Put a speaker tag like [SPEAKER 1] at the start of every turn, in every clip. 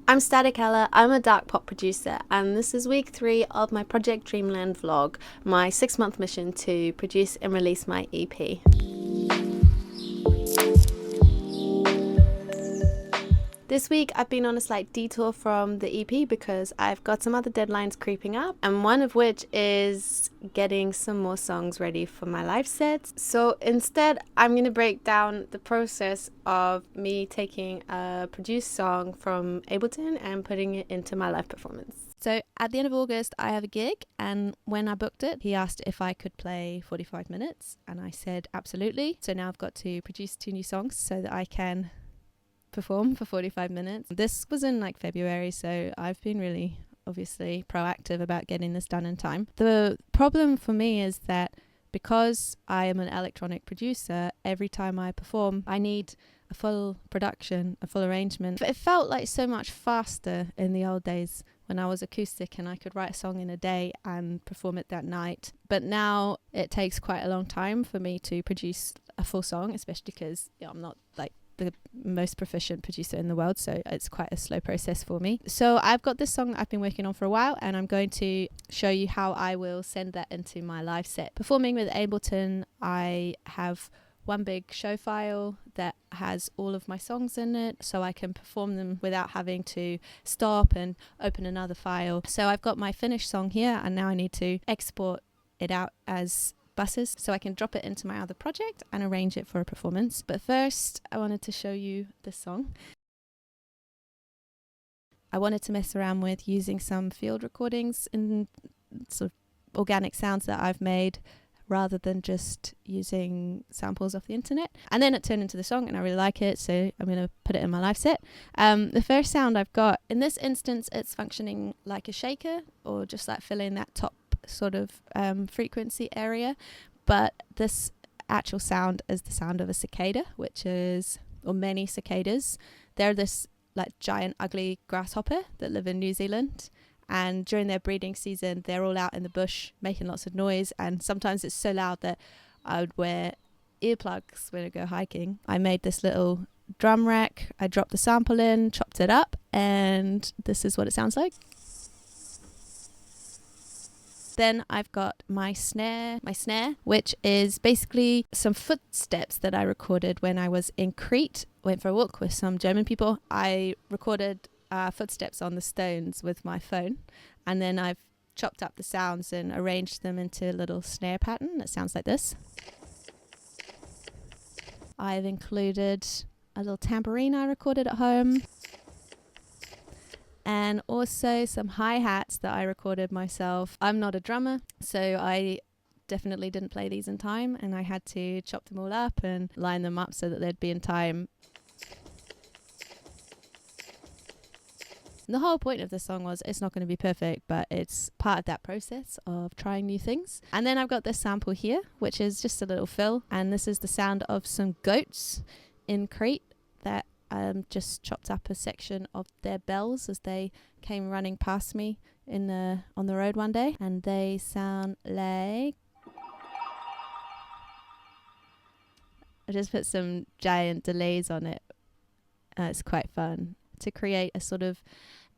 [SPEAKER 1] I'm Static Ella, I'm a dark pop producer, and this is week 3 of my Project Dreamland vlog, my 6-month mission to produce and release my EP. This week I've been on a slight detour from the EP because I've got some other deadlines creeping up, and one of which is getting some more songs ready for my live sets. So instead I'm going to break down the process of me taking a produced song from Ableton and putting it into my live performance. So at the end of August I have a gig, and when I booked it he asked if I could play 45 minutes and I said absolutely. So now I've got to produce 2 new songs so that I can perform for 45 minutes. This was in February, so I've been really obviously proactive about getting this done in time. The problem for me is that because I am an electronic producer, every time I perform I need a full production, a full arrangement. It felt like so much faster in the old days when I was acoustic and I could write a song in a day and perform it that night. But now it takes quite a long time for me to produce a full song, especially because I'm not the most proficient producer in the world, so it's quite a slow process for me. So I've got this song I've been working on for a while, and I'm going to show you how I will send that into my live set. Performing with Ableton, I have one big show file that has all of my songs in it, so I can perform them without having to stop and open another file. So I've got my finished song here, and now I need to export it out as buses so I can drop it into my other project and arrange it for a performance. But first I wanted to show you this song. I wanted to mess around with using some field recordings and sort of organic sounds that I've made rather than just using samples off the internet. And then it turned into the song and I really like it, so I'm going to put it in my live set. The first sound I've got, in this instance it's functioning like a shaker, or just like filling that top sort of frequency area, but this actual sound is the sound of a cicada, or many cicadas. They're this giant ugly grasshopper that live in New Zealand, and during their breeding season they're all out in the bush making lots of noise, and sometimes it's so loud that I would wear earplugs when I go hiking. I made this little drum rack, I dropped the sample in, chopped it up, and this is what it sounds like. Then I've got my snare, which is basically some footsteps that I recorded when I was in Crete. Went for a walk with some German people. I recorded footsteps on the stones with my phone, and then I've chopped up the sounds and arranged them into a little snare pattern that sounds like this. I've included a little tambourine I recorded at home, and also some hi-hats that I recorded myself. I'm not a drummer, so I definitely didn't play these in time, and I had to chop them all up and line them up so that they'd be in time. The whole point of the song was it's not going to be perfect, but it's part of that process of trying new things. And then I've got this sample here, which is just a little fill, and this is the sound of some goats in Crete that just chopped up a section of their bells as they came running past me on the road one day, and they sound like... I just put some giant delays on it. It's quite fun to create a sort of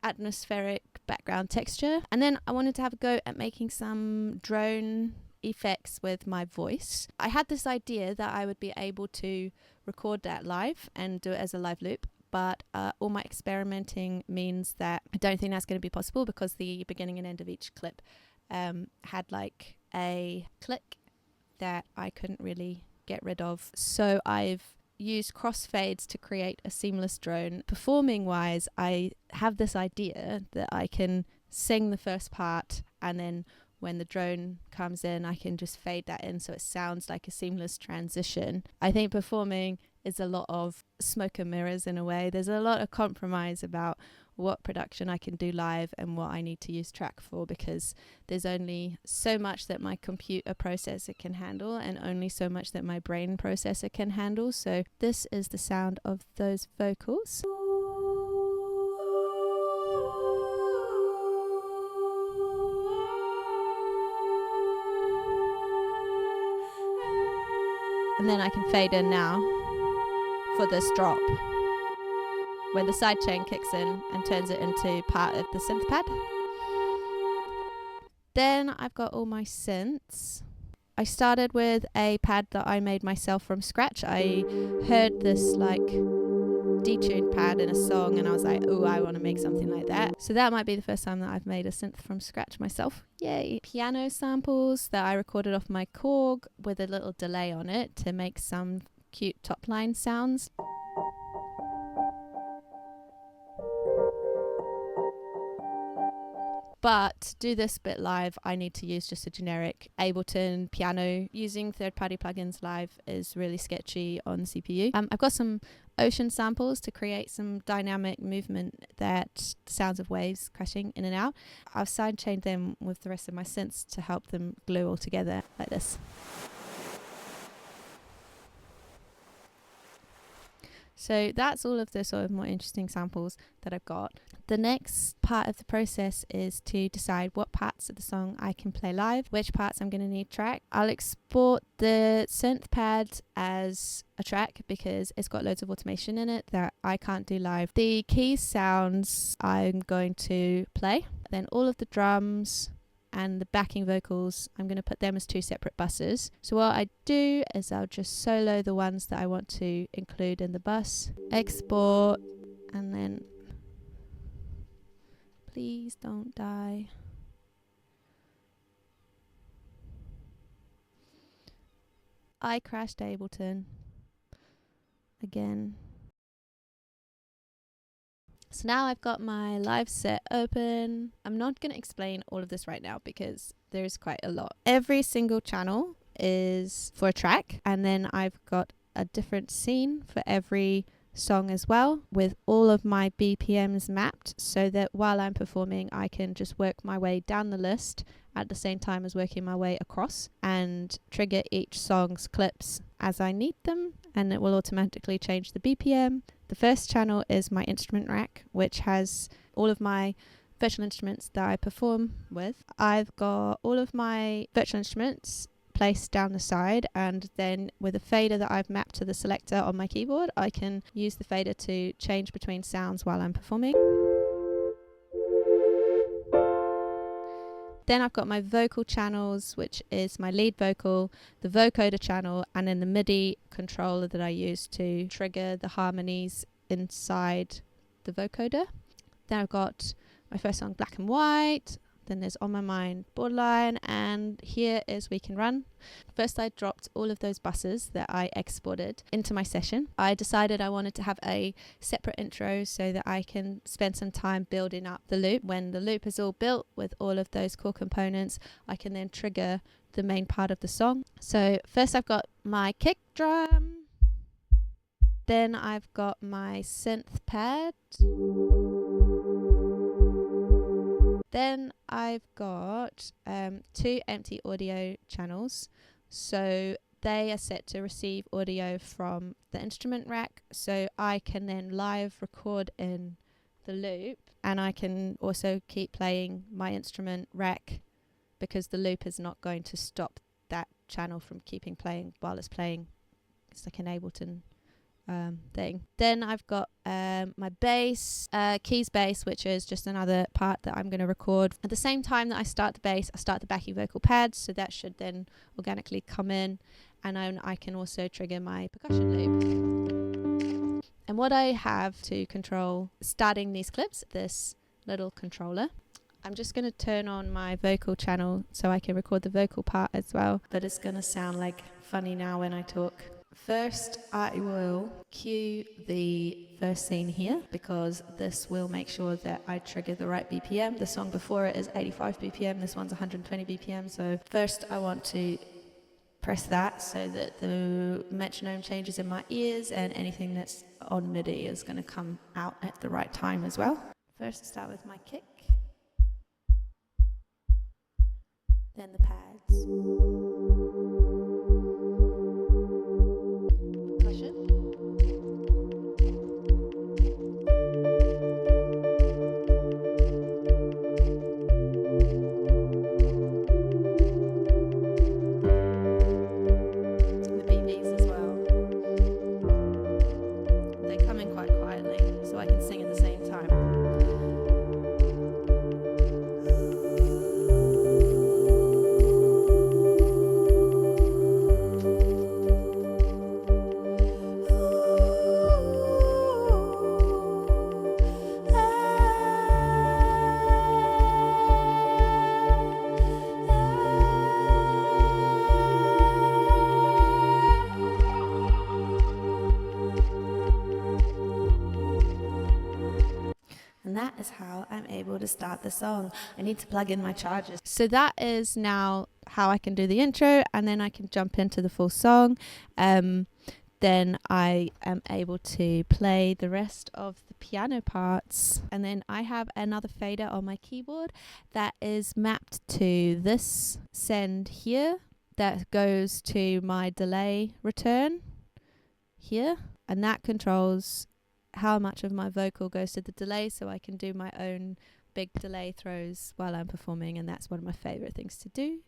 [SPEAKER 1] atmospheric background texture. And then I wanted to have a go at making some drone effects with my voice. I had this idea that I would be able to record that live and do it as a live loop, but all my experimenting means that I don't think that's going to be possible, because the beginning and end of each clip had a click that I couldn't really get rid of. So I've used crossfades to create a seamless drone. Performing wise, I have this idea that I can sing the first part, and then when the drone comes in I can just fade that in so it sounds like a seamless transition. I think performing is a lot of smoke and mirrors in a way. There's a lot of compromise about what production I can do live and what I need to use track for, because there's only so much that my computer processor can handle and only so much that my brain processor can handle. So this is the sound of those vocals. And then I can fade in now for this drop. where the sidechain kicks in and turns it into part of the synth pad. Then I've got all my synths. I started with a pad that I made myself from scratch. I heard this like detuned pad in a song and I was like, oh, I want to make something like that. So that might be the first time that I've made a synth from scratch myself. Yay. Piano samples that I recorded off my Korg with a little delay on it to make some cute top line sounds. But to do this bit live, I need to use just a generic Ableton piano. Using third-party plugins live is really sketchy on CPU. I've got some ocean samples to create some dynamic movement that sounds of waves crashing in and out. I've sidechained them with the rest of my synths to help them glue all together like this. So that's all of the sort of more interesting samples that I've got. The next part of the process is to decide what parts of the song I can play live, which parts I'm going to need track. I'll export the synth pad as a track because it's got loads of automation in it that I can't do live. The key sounds I'm going to play, then all of the drums and the backing vocals, I'm going to put them as two separate buses. So what I do is I'll just solo the ones that I want to include in the bus, export, and then please don't die. I crashed Ableton again. So now I've got my live set open. I'm not going to explain all of this right now because there's quite a lot. Every single channel is for a track, and then I've got a different scene for every song as well, with all of my BPMs mapped so that while I'm performing I can just work my way down the list at the same time as working my way across and trigger each song's clips as I need them, and it will automatically change the BPM. The first channel is my instrument rack, which has all of my virtual instruments that I perform with. I've got all of my virtual instruments placed down the side, and then with a fader that I've mapped to the selector on my keyboard, I can use the fader to change between sounds while I'm performing. Then I've got my vocal channels, which is my lead vocal, the vocoder channel, and then the MIDI controller that I use to trigger the harmonies inside the vocoder. Then I've got my first song, Black and White. Then there's On My Mind, Borderline, and here is We Can Run. First I dropped all of those buses that I exported into my session. I decided I wanted to have a separate intro so that I can spend some time building up the loop. When the loop is all built with all of those core components, I can then trigger the main part of the song. So first I've got my kick drum. Then I've got my synth pad. Then I've got 2 empty audio channels, so they are set to receive audio from the instrument rack, so I can then live record in the loop, and I can also keep playing my instrument rack because the loop is not going to stop that channel from keeping playing while it's playing. It's like an Ableton thing. Then I've got my bass, keys bass, which is just another part that I'm going to record. At the same time that I start the bass, I start the backing vocal pads, so that should then organically come in, and I can also trigger my percussion loop. And what I have to control starting these clips, this little controller. I'm just going to turn on my vocal channel so I can record the vocal part as well, but it's going to sound like funny now when I talk. First, I will cue the first scene here because this will make sure that I trigger the right BPM. The song before it is 85 BPM, this one's 120 BPM. So first I want to press that so that the metronome changes in my ears and anything that's on MIDI is going to come out at the right time as well. First start with my kick, then the pads. I can that is how I'm able to start the song. I need to plug in my chargers. So that is now how I can do the intro, and then I can jump into the full song. Then I am able to play the rest of the piano parts. And then I have another fader on my keyboard that is mapped to this send here that goes to my delay return here. And that controls how much of my vocal goes to the delay, so I can do my own big delay throws while I'm performing, and that's one of my favorite things to do.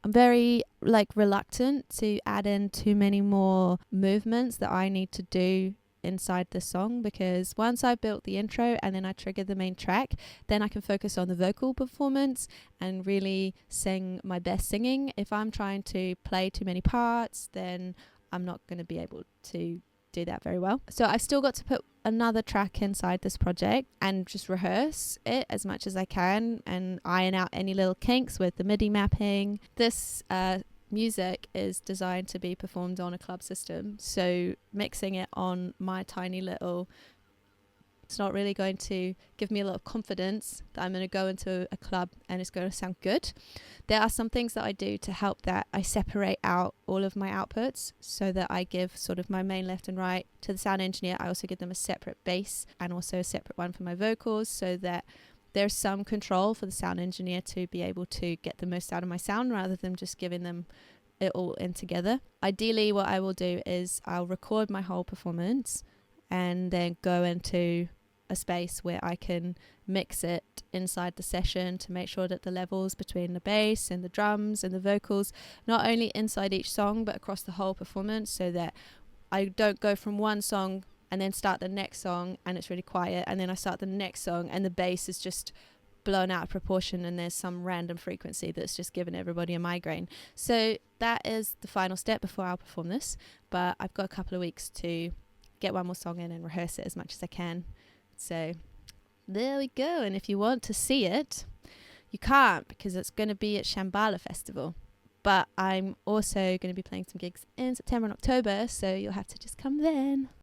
[SPEAKER 1] I'm very reluctant to add in too many more movements that I need to do inside the song, because once I've built the intro and then I trigger the main track, then I can focus on the vocal performance and really sing my best singing. If I'm trying to play too many parts, then I'm not going to be able to do that very well. So I've still got to put another track inside this project and just rehearse it as much as I can and iron out any little kinks with the MIDI mapping. This music is designed to be performed on a club system, so mixing it on my tiny little, it's not really going to give me a lot of confidence that I'm going to go into a club and it's going to sound good. There are some things that I do to help that. I separate out all of my outputs so that I give sort of my main left and right to the sound engineer. I also give them a separate bass and also a separate one for my vocals, so that there's some control for the sound engineer to be able to get the most out of my sound rather than just giving them it all in together. Ideally, what I will do is I'll record my whole performance and then go into a space where I can mix it inside the session to make sure that the levels between the bass and the drums and the vocals, not only inside each song but across the whole performance, so that I don't go from one song and then start the next song and it's really quiet, and then I start the next song and the bass is just blown out of proportion and there's some random frequency that's just given everybody a migraine. So that is the final step before I'll perform this, but I've got a couple of weeks to get one more song in and rehearse it as much as I can. So there we go. And if you want to see it, you can't, because it's going to be at Shambhala Festival. But I'm also going to be playing some gigs in September and October, so you'll have to just come then.